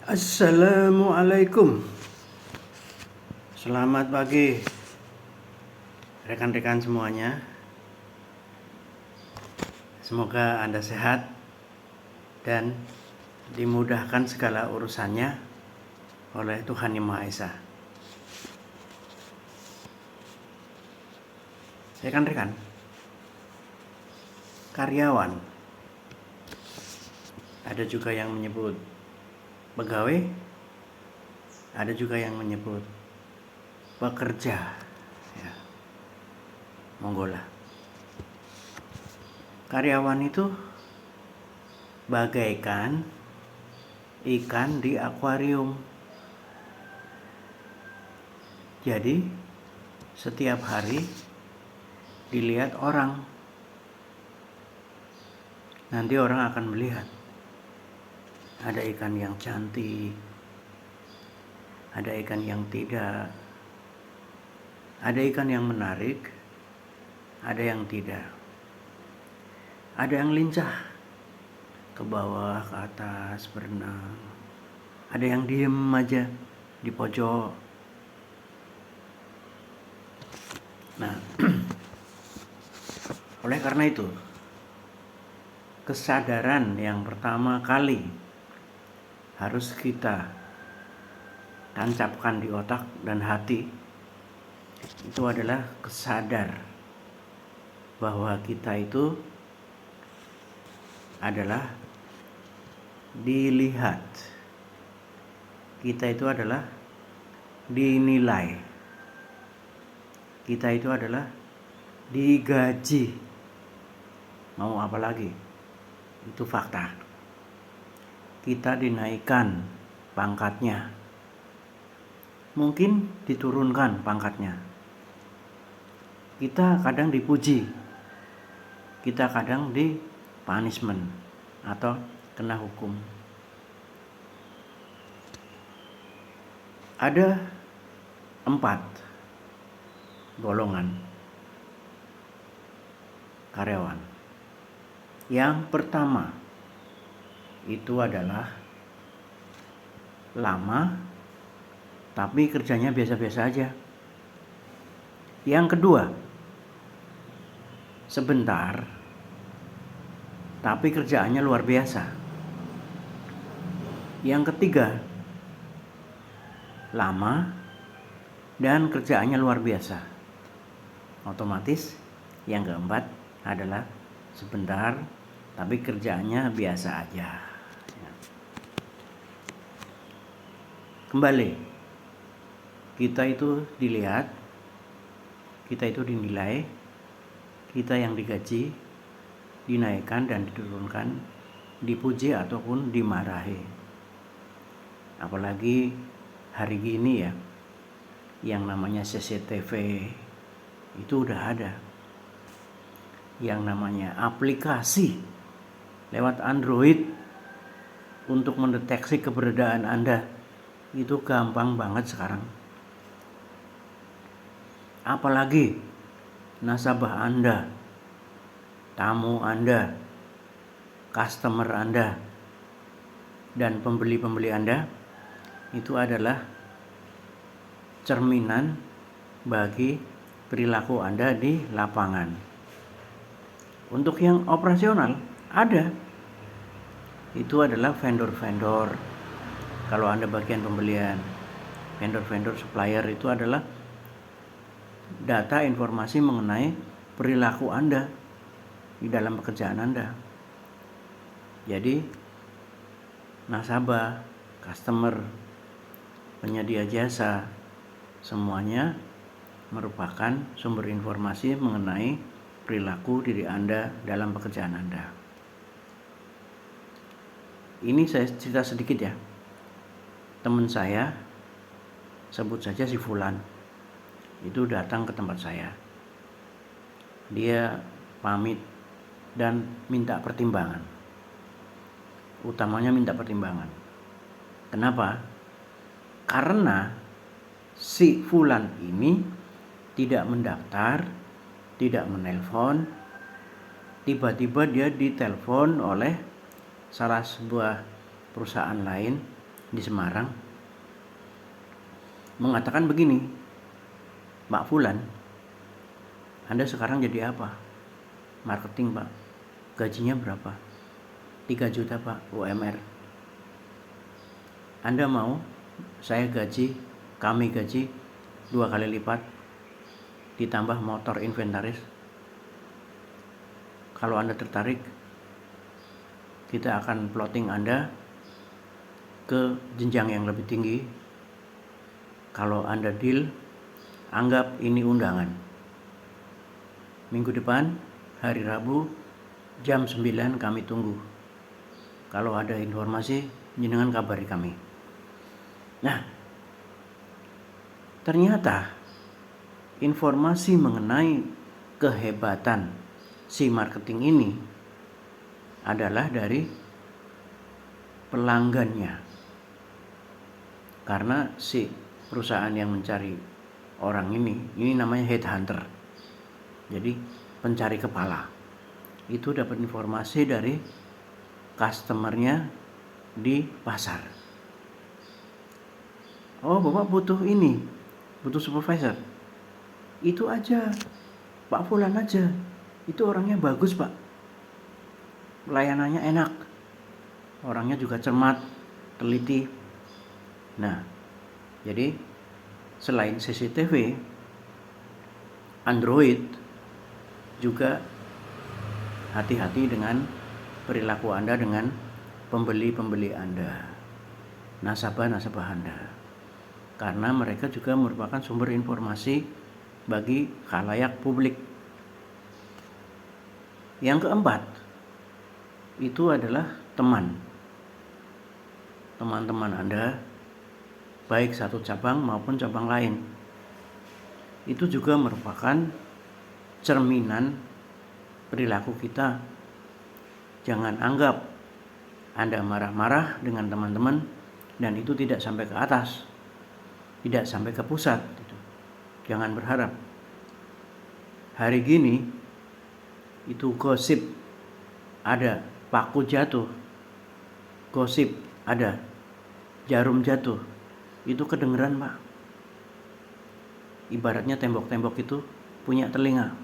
Assalamualaikum. Selamat pagi rekan-rekan semuanya. Semoga Anda sehat dan dimudahkan segala urusannya oleh Tuhan Yang Maha Esa. Rekan-rekan, karyawan, ada juga yang menyebut pegawai, ada juga yang menyebut pekerja, ya. Monggolah. Karyawan itu bagaikan ikan di akuarium. Jadi setiap hari dilihat orang. Nanti orang akan melihat ada ikan yang cantik, ada ikan yang tidak, ada ikan yang menarik, ada yang tidak, ada yang lincah ke bawah, ke atas, berenang, ada yang diem aja di pojok. Nah, oleh karena itu, kesadaran yang pertama kali harus kita tancapkan di otak dan hati itu adalah kesadar bahwa kita itu adalah dilihat, kita itu adalah dinilai, kita itu adalah digaji. Mau apa lagi? Itu fakta. Kita dinaikkan pangkatnya, mungkin diturunkan pangkatnya. Kita kadang dipuji, kita kadang di punishment atau kena hukum. Ada 4 golongan karyawan. Yang pertama itu adalah lama tapi kerjanya biasa-biasa aja. Yang kedua, sebentar tapi kerjaannya luar biasa. Yang ketiga, lama dan kerjaannya luar biasa. Otomatis yang keempat adalah sebentar tapi kerjaannya biasa aja. Kembali, kita itu dilihat, kita itu dinilai, kita yang digaji, dinaikkan dan diturunkan, dipuji ataupun dimarahi. Apalagi hari gini ya, yang namanya CCTV itu udah ada. Yang namanya aplikasi lewat Android untuk mendeteksi keberadaan Anda itu gampang banget sekarang. Apalagi nasabah Anda, tamu Anda, customer Anda, dan pembeli-pembeli Anda itu adalah cerminan bagi perilaku Anda di lapangan. Untuk yang operasional ada, itu adalah vendor-vendor. Kalau Anda bagian pembelian, vendor-vendor supplier itu adalah data informasi mengenai perilaku Anda di dalam pekerjaan Anda. Jadi nasabah, customer, penyedia jasa, semuanya merupakan sumber informasi mengenai perilaku diri Anda dalam pekerjaan Anda. Ini saya cerita sedikit ya. Teman saya, sebut saja si Fulan, itu datang ke tempat saya. Dia pamit dan minta pertimbangan. Utamanya minta pertimbangan. Kenapa? Karena si Fulan ini tidak mendaftar, tidak menelpon. Tiba-tiba dia ditelepon oleh salah sebuah perusahaan lain di Semarang mengatakan begini, Pak Fulan, Anda sekarang jadi apa? Marketing Pak. Gajinya berapa? 3 juta Pak UMR. Anda mau kami gaji 2 kali lipat ditambah motor inventaris? Kalau Anda tertarik, kita akan plotting Anda ke jenjang yang lebih tinggi. Kalau Anda deal, anggap ini undangan. Minggu depan, hari Rabu, jam 9 kami tunggu. Kalau ada informasi, jenengan kabari kami. Nah, ternyata informasi mengenai kehebatan si marketing ini adalah dari pelanggannya. Karena si perusahaan yang mencari orang ini namanya headhunter. Jadi pencari kepala. Itu dapat informasi dari customernya di pasar. Oh, Bapak butuh ini, butuh supervisor. Itu aja, Pak Fulan aja. Itu orangnya bagus Pak. Pelayanannya enak. Orangnya juga cermat, teliti. Nah, jadi selain CCTV, Android juga hati-hati dengan perilaku Anda dengan pembeli-pembeli Anda, nasabah-nasabah Anda. Karena mereka juga merupakan sumber informasi bagi khalayak publik. Yang keempat, itu adalah teman-teman Anda, baik satu cabang maupun cabang lain. Itu juga merupakan cerminan perilaku kita. Jangan anggap Anda marah-marah dengan teman-teman dan itu tidak sampai ke atas, tidak sampai ke pusat. Jangan berharap. Hari gini itu gosip ada, paku jatuh, gosip ada, jarum jatuh, itu kedengeran Pak. Ibaratnya tembok-tembok itu punya telinga.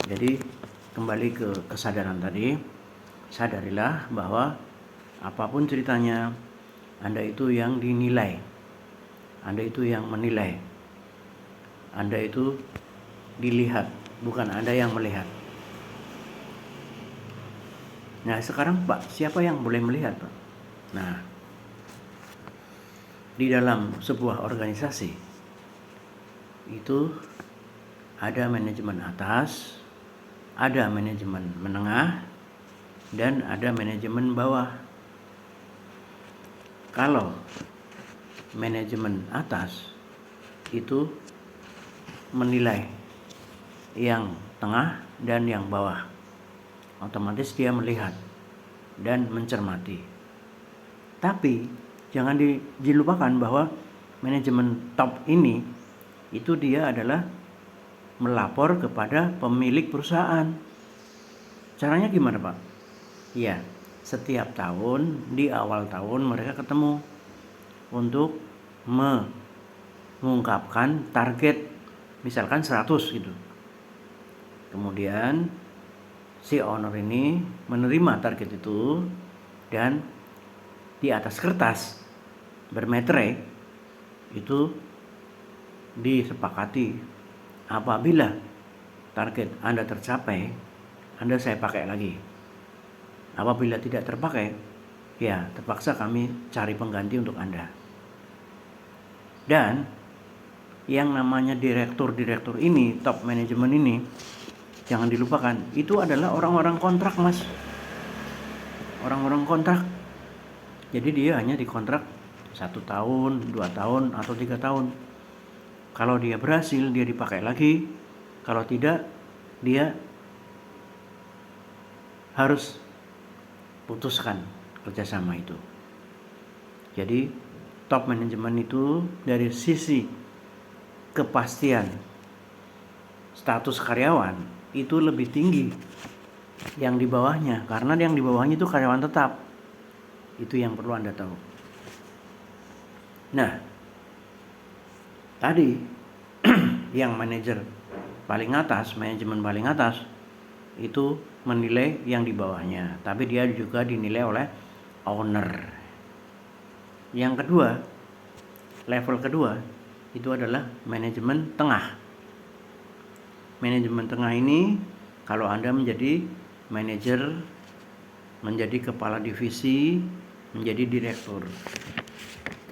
Jadi kembali ke kesadaran tadi, sadarilah bahwa apapun ceritanya, Anda itu yang dinilai, Anda itu yang menilai, Anda itu dilihat, bukan Anda yang melihat. Nah sekarang Pak, siapa yang boleh melihat Pak? Nah, di dalam sebuah organisasi itu ada manajemen atas, ada manajemen menengah, dan ada manajemen bawah. Kalau manajemen atas itu menilai yang tengah dan yang bawah, otomatis dia melihat dan mencermati. Tapi jangan dilupakan bahwa manajemen top ini itu dia adalah melapor kepada pemilik perusahaan. Caranya gimana Pak? Ya, setiap tahun di awal tahun mereka ketemu untuk mengungkapkan target, misalkan 100 gitu. Kemudian si owner ini menerima target itu dan di atas kertas bermeterai itu disepakati, apabila target Anda tercapai, Anda saya pakai lagi. Apabila tidak terpakai, ya terpaksa kami cari pengganti untuk Anda. Dan yang namanya direktur ini, top manajemen ini, jangan dilupakan, itu adalah orang-orang kontrak Mas. Orang-orang kontrak. Jadi dia hanya dikontrak 1 tahun, 2 tahun, atau 3 tahun. Kalau dia berhasil, dia dipakai lagi. Kalau tidak, dia harus putuskan kerjasama itu. Jadi top manajemen itu dari sisi kepastian status karyawan itu lebih tinggi yang di bawahnya, karena yang di bawahnya itu karyawan tetap. Itu yang perlu Anda tahu. Nah, tadi yang manajemen paling atas itu menilai yang di bawahnya, tapi dia juga dinilai oleh owner. Yang kedua, level kedua itu adalah manajemen tengah. Manajemen tengah ini kalau Anda menjadi manajer, menjadi kepala divisi, menjadi direktur,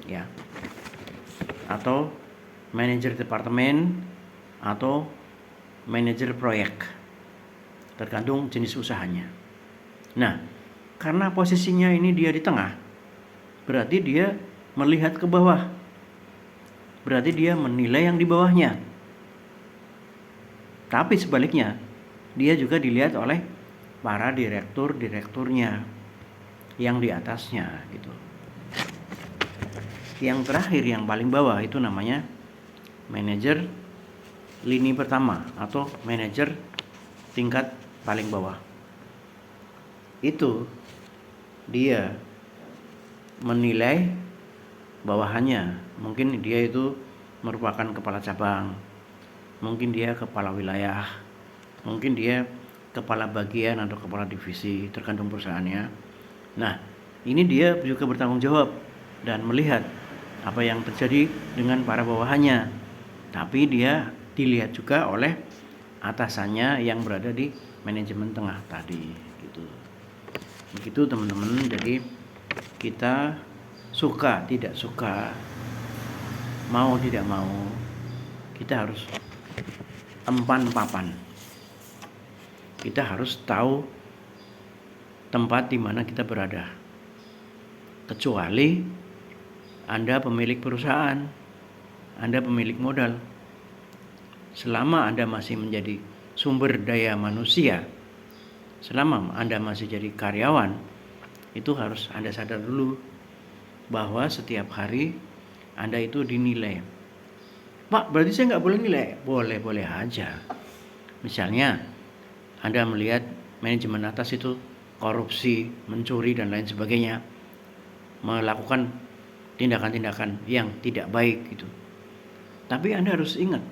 ya, atau manajer departemen atau manajer proyek, tergantung jenis usahanya. Nah, karena posisinya ini dia di tengah, berarti dia melihat ke bawah, berarti dia menilai yang di bawahnya. Tapi sebaliknya, dia juga dilihat oleh para direkturnya yang di atasnya gitu. Yang terakhir, yang paling bawah itu namanya manajer lini pertama atau manajer tingkat paling bawah. Itu dia menilai bawahannya. Mungkin dia itu merupakan kepala cabang, mungkin dia kepala wilayah, mungkin dia kepala bagian atau kepala divisi, tergantung perusahaannya. Nah, ini dia juga bertanggung jawab dan melihat apa yang terjadi dengan para bawahannya. Tapi dia dilihat juga oleh atasannya yang berada di manajemen tengah tadi gitu. Begitu teman-teman. Jadi kita suka tidak suka, mau tidak mau, kita harus empan papan. Kita harus tahu tempat di mana kita berada. Kecuali Anda pemilik perusahaan, Anda pemilik modal. Selama Anda masih menjadi sumber daya manusia, selama Anda masih jadi karyawan, itu harus Anda sadar dulu bahwa setiap hari Anda itu dinilai. Pak, berarti saya nggak boleh nilai? Boleh aja. Misalnya Anda melihat manajemen atas itu korupsi, mencuri dan lain sebagainya, melakukan tindakan-tindakan yang tidak baik gitu. Tapi Anda harus ingat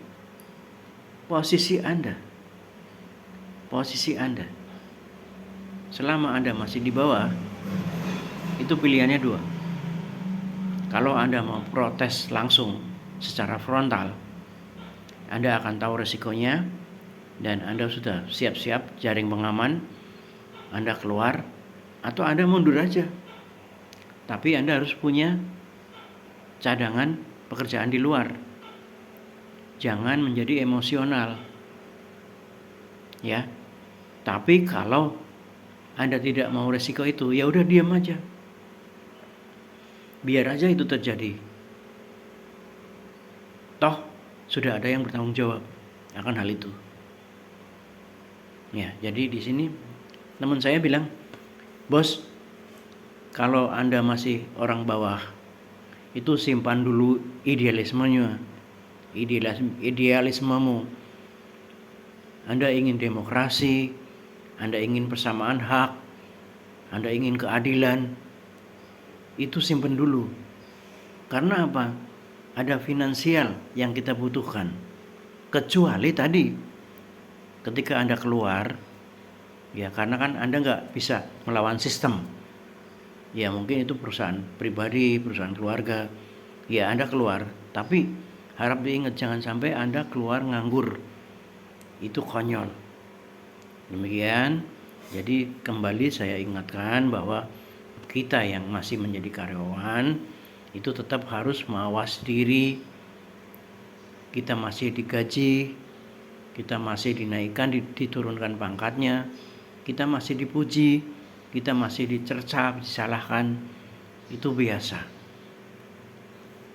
posisi Anda. Selama Anda masih di bawah, itu pilihannya dua. Kalau Anda mau protes langsung secara frontal, Anda akan tahu resikonya dan Anda sudah siap-siap jaring pengaman, Anda keluar atau Anda mundur aja. Tapi Anda harus punya cadangan pekerjaan di luar. Jangan menjadi emosional. Ya. Tapi kalau Anda tidak mau resiko itu, ya udah diam aja. Biar aja itu terjadi. Toh sudah ada yang bertanggung jawab akan hal itu. Ya, jadi di sini teman saya bilang, "Bos, kalau Anda masih orang bawah, itu simpan dulu idealismemu. Anda ingin demokrasi, Anda ingin persamaan hak, Anda ingin keadilan, itu simpan dulu. Karena apa? Ada finansial yang kita butuhkan. Kecuali tadi, ketika Anda keluar, ya karena kan Anda nggak bisa melawan sistem. Ya mungkin itu perusahaan pribadi, perusahaan keluarga. Ya Anda keluar, tapi harap diingat jangan sampai Anda keluar nganggur. Itu konyol. Demikian. Jadi kembali saya ingatkan bahwa kita yang masih menjadi karyawan itu tetap harus mawas diri. Kita masih digaji, kita masih dinaikkan, diturunkan pangkatnya, kita masih dipuji, kita masih dicerca, disalahkan. Itu biasa.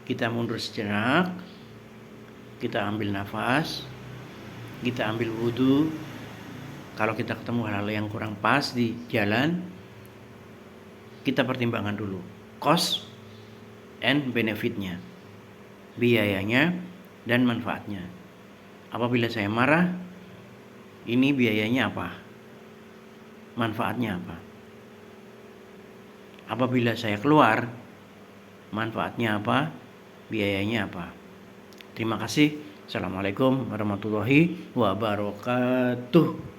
Kita mundur sejenak, kita ambil nafas, kita ambil wudhu. Kalau kita ketemu hal-hal yang kurang pas di jalan, kita pertimbangkan dulu cost and benefitnya, biayanya dan manfaatnya. Apabila saya marah, ini biayanya apa? Manfaatnya apa? apabila saya keluar, manfaatnya apa, biayanya apa. Terima kasih. Assalamualaikum warahmatullahi wabarakatuh.